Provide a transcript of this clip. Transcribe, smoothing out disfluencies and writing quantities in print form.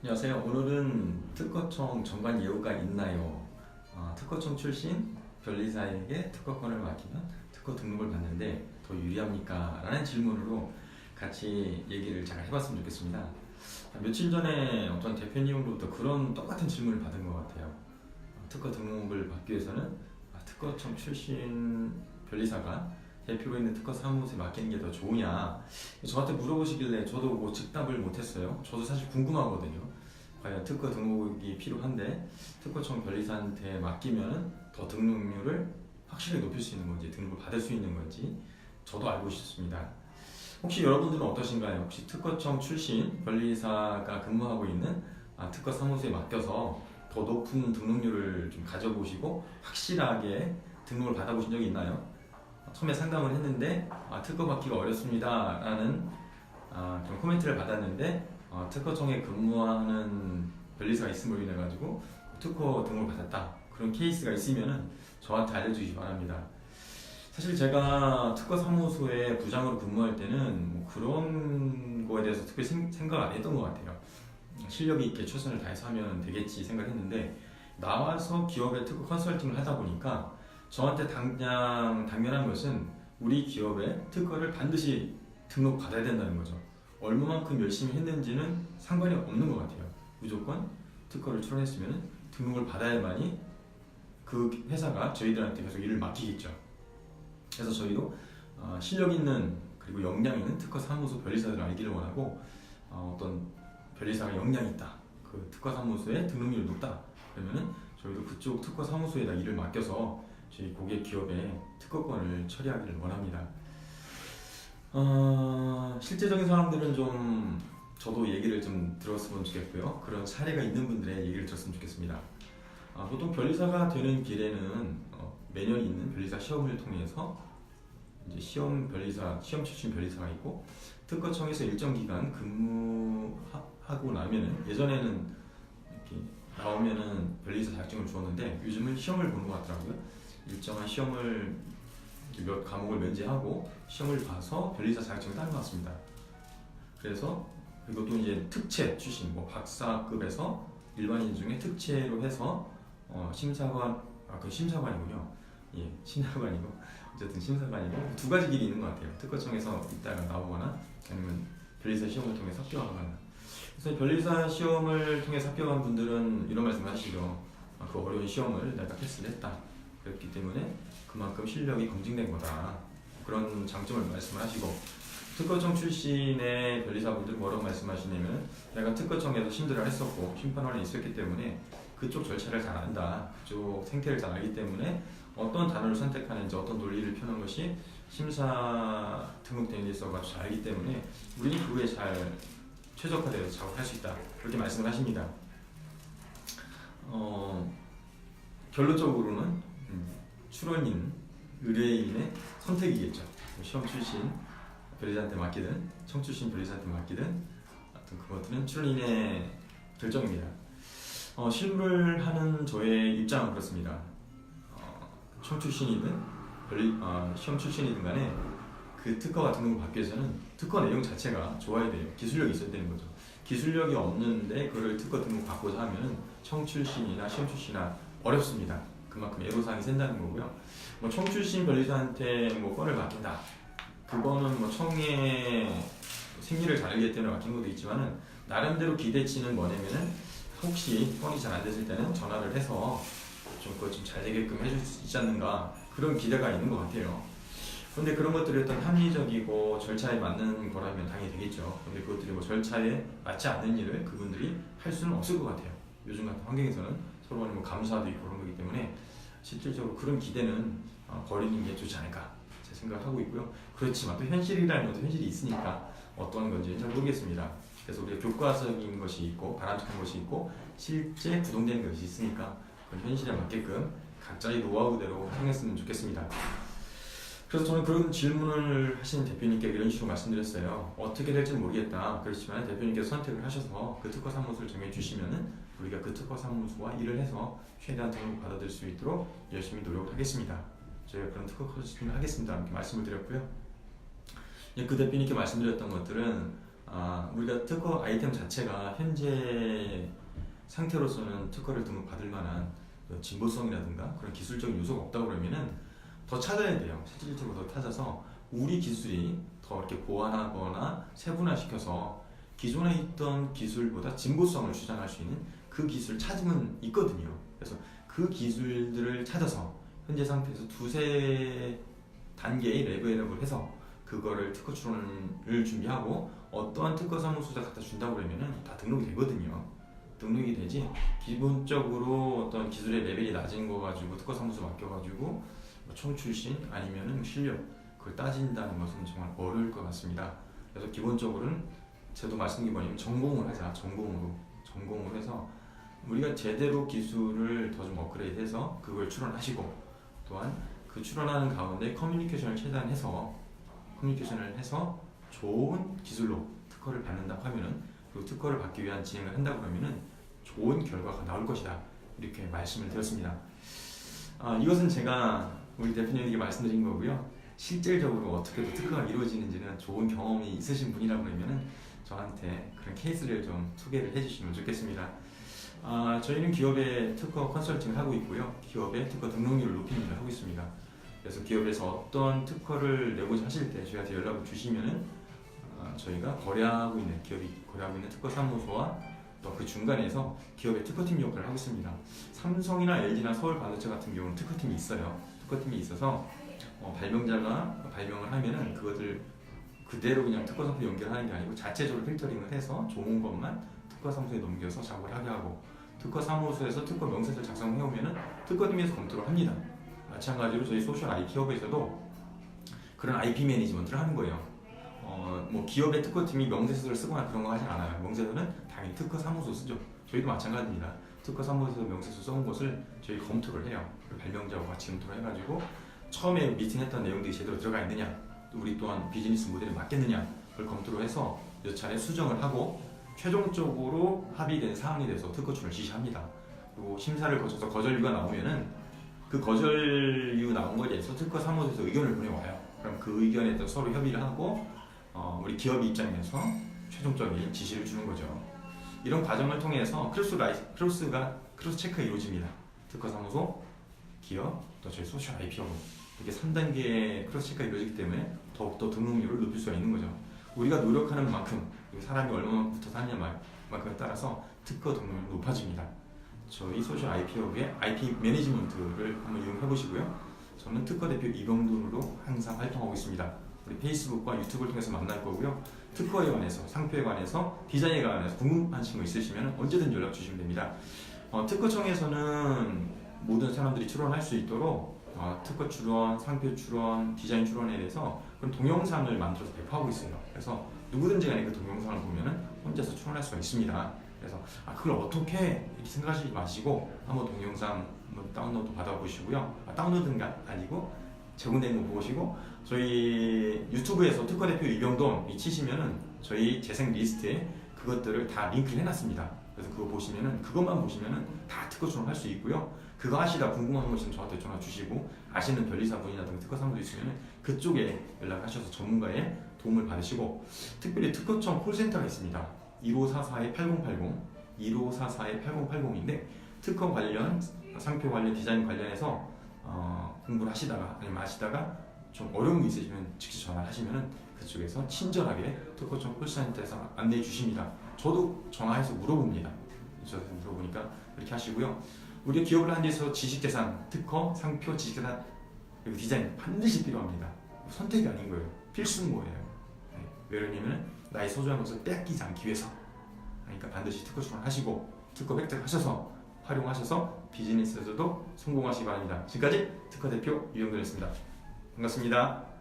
안녕하세요. 오늘은 특허청 정관 예우가 있나요? 특허청 출신 변리사에게 특허권을 맡기면 특허 등록을 받는데 더 유리합니까? 라는 질문으로 같이 얘기를 잘 해봤으면 좋겠습니다. 며칠 전에 어떤 대표님으로부터 그런 똑같은 질문을 받은 것 같아요. 특허 등록을 받기 위해서는 특허청 출신 변리사가 대표로 있는 특허 사무소에 맡기는 게 더 좋으냐 저한테 물어보시길래 저도 뭐 즉답을 못했어요. 저도 사실 궁금하거든요. 과연 특허 등록이 필요한데 특허청 변리사한테 맡기면 더 등록률을 확실히 높일 수 있는 건지 등록을 받을 수 있는 건지 저도 알고 싶습니다. 혹시 여러분들은 어떠신가요? 혹시 특허청 출신 변리사가 근무하고 있는 특허 사무소에 맡겨서 더 높은 등록률을 좀 가져보시고 확실하게 등록을 받아보신 적이 있나요? 처음에 상담을 했는데 특허 받기가 어렵습니다 라는 그런 코멘트를 받았는데 특허청에 근무하는 변리사가 있음으로 인해 가지고 특허 등록을 받았다 그런 케이스가 있으면 저한테 알려주시기 바랍니다. 사실 제가 특허 사무소에 부장으로 근무할 때는 뭐 그런 거에 대해서 특별히 생각 안 했던 것 같아요. 실력 있게 최선을 다해서 하면 되겠지 생각했는데 나와서 기업에 특허 컨설팅을 하다 보니까 저한테 당연한 것은 우리 기업에 특허를 반드시 등록받아야 된다는 거죠. 얼마만큼 열심히 했는지는 상관이 없는 것 같아요. 무조건 특허를 출원했으면 등록을 받아야만이 그 회사가 저희들한테 계속 일을 맡기겠죠. 그래서 저희도 실력 있는 그리고 역량 있는 특허 사무소 변리사들을 알기를 원하고 어떤 변리사가 역량이 있다. 그 특허 사무소의 등록률이 높다. 그러면은 저희도 그쪽 특허 사무소에다 일을 맡겨서 저희 고객 기업의 특허권을 처리하기를 원합니다. 실제적인 사람들은 좀 저도 얘기를 좀 들었으면 좋겠고요. 그런 사례가 있는 분들의 얘기를 들었으면 좋겠습니다. 보통 변리사가 되는 길에는 매년 있는 변리사 시험을 통해서 이제 시험 출신 변리사가 있고 특허청에서 일정 기간 근무하고 나면은 예전에는 이렇게 나오면은 변리사 자격증을 주었는데 요즘은 시험을 보는 것 같더라고요. 일정한 시험을 몇 과목을 면제하고 시험을 봐서 변리사 자격증을 따는 것 같습니다. 그래서 이것도 이제 특채 출신, 뭐 박사급에서 일반인 중에 특채로 해서 심사관, 그 심사관이군요. 예, 심사관이고 어쨌든 심사관이고 두 가지 길이 있는 것 같아요. 특허청에서 있다가 나오거나 아니면 변리사 시험을 통해 합격하거나. 그래서 변리사 시험을 통해 합격한 분들은 이런 말씀을 하시죠. 그 어려운 시험을 내가 패스를 했다. 그렇기 때문에 그만큼 실력이 검증된 거다. 그런 장점을 말씀을 하시고 특허청 출신의 변리사분들은 뭐라고 말씀하시냐면 내가 특허청에서 심사를 했었고 심판원에 있었기 때문에 그쪽 절차를 잘 안다. 그쪽 생태를 잘 알기 때문에 어떤 단어를 선택하는지 어떤 논리를 펴는 것이 심사 등록되는 데 있어서 잘 알기 때문에 우리는 그거에 잘 최적화되어서 작업할 수 있다. 그렇게 말씀을 하십니다. 결론적으로는 출원인, 의뢰인의 선택이겠죠. 시험 출신 변리사한테 맡기든 청 출신 변리사한테 맡기든 하여튼 그것들은 출원인의 결정입니다. 실무를 하는 저의 입장은 그렇습니다. 청 출신이든 시험 출신이든 간에 그 특허가 등록을 받기 위해서는 특허 내용 자체가 좋아야 돼요. 기술력이 있어야 되는 거죠. 기술력이 없는데 그걸 특허 등록 받고자 하면은 청 출신이나 시험 출신이나 어렵습니다. 그만큼 애로사항이 생긴다는 거고요. 뭐 청 출신 변리사한테 뭐 건을 맡긴다. 그거는 뭐 청의 생리를 잘 알기 때문에 맡긴 것도 있지만은 나름대로 기대치는 뭐냐면은 혹시 건이 잘 안 됐을 때는 전화를 해서 좀 그거 좀 잘 되게끔 해줄 수 있지 않는가 그런 기대가 있는 것 같아요. 그런데 그런 것들이 어떤 합리적이고 절차에 맞는 거라면 당연히 되겠죠. 근데 그것들이 뭐 절차에 맞지 않는 일을 그분들이 할 수는 없을 것 같아요. 요즘 같은 환경에서는 서로 간에 뭐 감사도 있고 그런 거기 때문에 실질적으로 그런 기대는 버리는 게 좋지 않을까 제 생각을 하고 있고요. 그렇지만 또 현실이라는 것도 현실이 있으니까 어떤 건지는 잘 모르겠습니다. 그래서 우리가 교과적인 것이 있고 바람직한 것이 있고 실제 구동되는 것이 있으니까 그 현실에 맞게끔 각자의 노하우대로 행했으면 좋겠습니다. 그래서 저는 그런 질문을 하신 대표님께 이런 식으로 말씀드렸어요. 어떻게 될지는 모르겠다. 그렇지만 대표님께서 선택을 하셔서 그 특허 사무소를 정해주시면은 우리가 그 특허 사무소와 일을 해서 최대한 등록을 받아들일 수 있도록 열심히 노력을 하겠습니다. 저희가 그런 특허 컨설팅을 하겠습니다. 이렇게 말씀을 드렸고요. 그 대표님께 말씀드렸던 것들은 우리가 특허 아이템 자체가 현재 상태로서는 특허를 등록받을 만한 진보성이라든가 그런 기술적인 요소가 없다고 그러면은 더 찾아야 돼요. 실질적으로 더 찾아서 우리 기술이 더 이렇게 보완하거나 세분화시켜서 기존에 있던 기술보다 진보성을 주장할 수 있는 그 기술 찾으면 있거든요. 그래서 그 기술들을 찾아서 현재 상태에서 두세 단계의 레벨업을 해서 그거를 특허 출원을 준비하고 어떠한 특허 사무소에 갖다 준다고 그러면은 다 등록이 되거든요. 등록이 되지 기본적으로 어떤 기술의 레벨이 낮은 거 가지고 특허 사무소 맡겨가지고 총 출신 아니면은 실력 그걸 따진다는 것은 정말 어려울 것 같습니다. 그래서 기본적으로는 저도 말씀드린 게 뭐냐면 전공을 하자. 전공으로 해서 우리가 제대로 기술을 더 좀 업그레이드해서 그걸 출원하시고 또한 그 출원하는 가운데 커뮤니케이션을 최대한 해서 좋은 기술로 특허를 받는다고 하면은 그리고 특허를 받기 위한 진행을 한다고 하면은 좋은 결과가 나올 것이다 이렇게 말씀을 드렸습니다. 이것은 제가 우리 대표님에게 말씀드린 거고요. 실질적으로 어떻게 특허가 이루어지는지는 좋은 경험이 있으신 분이라고 그러면은 저한테 그런 케이스를 좀 소개를 해주시면 좋겠습니다. 저희는 기업의 특허 컨설팅을 하고 있고요. 기업의 특허 등록률을 높이는 일을 하고 있습니다. 그래서 기업에서 어떤 특허를 내고자 하실 때 저희한테 연락을 주시면은 저희가 기업이 거래하고 있는 특허 사무소와 또 그 중간에서 기업의 특허팀 역할을 하고 있습니다. 삼성이나 LG나 서울 반도체 같은 경우는 특허팀이 있어요. 특허팀이 있어서 발명자가 발명을 하면은 그것을 그대로 그냥 특허 사무소 연결하는 게 아니고 자체적으로 필터링을 해서 좋은 것만 특허 사무소에 넘겨서 작업을 하게 하고 특허 사무소에서 특허 명세서를 작성해 오면은 특허팀에서 검토를 합니다. 마찬가지로 저희 소셜 IP 협업에서도 그런 IP 매니지먼트를 하는 거예요. 기업의 특허팀이 명세서를 쓰거나 그런 거 하진 않아요. 명세서는 당연히 특허 사무소 쓰죠. 저희도 마찬가지입니다. 특허 사무소에서 명세서 써온 것을 저희 검토를 해요. 발명자와 같이 검토를 해가지고 처음에 미팅했던 내용들이 제대로 들어가 있느냐, 우리 또한 비즈니스 모델에 맞겠느냐 그걸 검토를 해서 몇 차례 수정을 하고 최종적으로 합의된 사항에 대해서 특허출을 지시합니다. 그리고 심사를 거쳐서 거절유가 나오면은 그 거절유 나온 거에 대해서 특허 사무소에서 의견을 보내와요. 그럼 그 의견에 대해서 서로 협의를 하고 우리 기업 입장에서 최종적인 지시를 주는 거죠. 이런 과정을 통해서 크로스 체크가 이루어집니다. 특허 사무소, 기업, 또 저희 소셜 IP하고 이렇게 3단계의 크로스 체크가 이루어지기 때문에 더욱더 등록률을 높일 수가 있는 거죠. 우리가 노력하는 만큼 사람이 얼마나 붙어 사느냐만큼에 따라서 특허 등록률이 높아집니다. 저희 소셜 IP업의 IP 매니지먼트를 한번 이용해 보시고요. 저는 특허 대표 이병돈으로 항상 활동하고 있습니다. 우리 페이스북과 유튜브를 통해서 만날 거고요. 특허에 관해서, 상표에 관해서, 디자인에 관해서 궁금하신 거 있으시면 언제든 연락 주시면 됩니다. 특허청에서는 모든 사람들이 출원할 수 있도록 특허 출원, 상표 출원, 디자인 출원에 대해서 그런 동영상을 만들어서 배포하고 있어요. 그래서 누구든지 간에 그 동영상을 보면은 혼자서 출원할 수가 있습니다. 그래서 그걸 어떻게 이렇게 생각하지 마시고 한번 동영상 한번 다운로드 받아보시고요. 다운로드가 아니고 제공되는 거 보시고 저희 유튜브에서 특허 대표 이병돈 치시면은 저희 재생 리스트에 그것들을 다 링크를 해놨습니다. 그래서 그것만 보시면은 다 특허 출원할 수 있고요. 그거 하시다 궁금한 거 있으면 저한테 전화 주시고 아시는 변리사분이라든가 특허 사무소 있으면 그쪽에 연락하셔서 전문가의 도움을 받으시고 특별히 특허청 콜센터가 있습니다. 1544-8080 1544-8080인데 특허 관련, 상표 관련, 디자인 관련해서 공부를 하시다가 아니면 아시다가 좀 어려운 게 있으시면 직접 전화하시면 그쪽에서 친절하게 특허청 콜센터에서 안내해 주십니다. 저도 전화해서 물어봅니다. 물어보니까 그렇게 하시고요. 우리 기업을 하는 데서 지식재산, 특허, 상표, 지식재산 그리고 디자인 반드시 필요합니다. 선택이 아닌 거예요. 필수인 거예요. 왜냐면 나의 소중한 것을 빼앗기지 않기 위해서. 그러니까 반드시 특허 출원하시고 특허 획득하셔서 활용하셔서 비즈니스에서도 성공하시기 바랍니다. 지금까지 특허 대표 유영돈이었습니다. 반갑습니다.